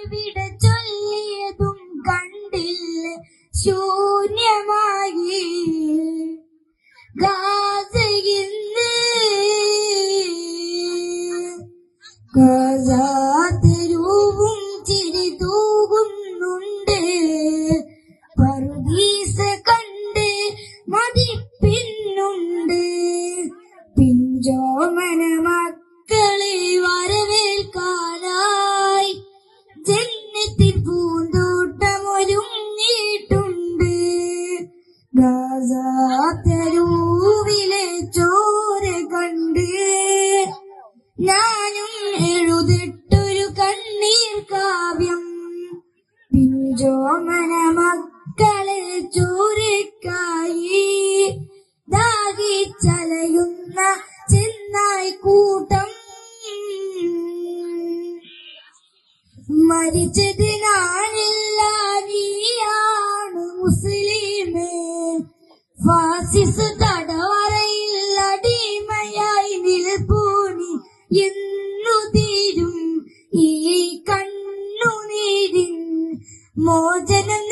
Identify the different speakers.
Speaker 1: വിട ചൊല്ലിയതും കണ്ടില്ല ശൂന്യമായി ഗാസയിൽ തെരുവും ചിരി തൂകുന്നുണ്ട്. പറുദീസ കണ്ട് മതിപ്പിന്നുണ്ട്. പിഞ്ചോമന മക്കളെ വരവേൽക്കാനായി ജന്നത്തിൻ പൂന്തോട്ടമൊരുങ്ങിയിട്ടുണ്ട്. ഗാസ തെരുവിലെ ചോര കണ്ട് ഞാനും എഴുതിട്ടൊരു കണ്ണീർ കാവ്യം. പിഞ്ചോമന മക്കളെ ചോരക്കായി ദാഹിച്ചലയുന്ന ചെന്നായി കൂട്ടം. മരിച്ചത് ഞാനില്ല, നീയാണ് മുസ്ലിമേ. ഫാസിസ് തടവറയിൽ അടിമയായി നിൽപ്പൂനി എന്നു തീരും ഈ കണ്ണുനീരിൻ മോചനം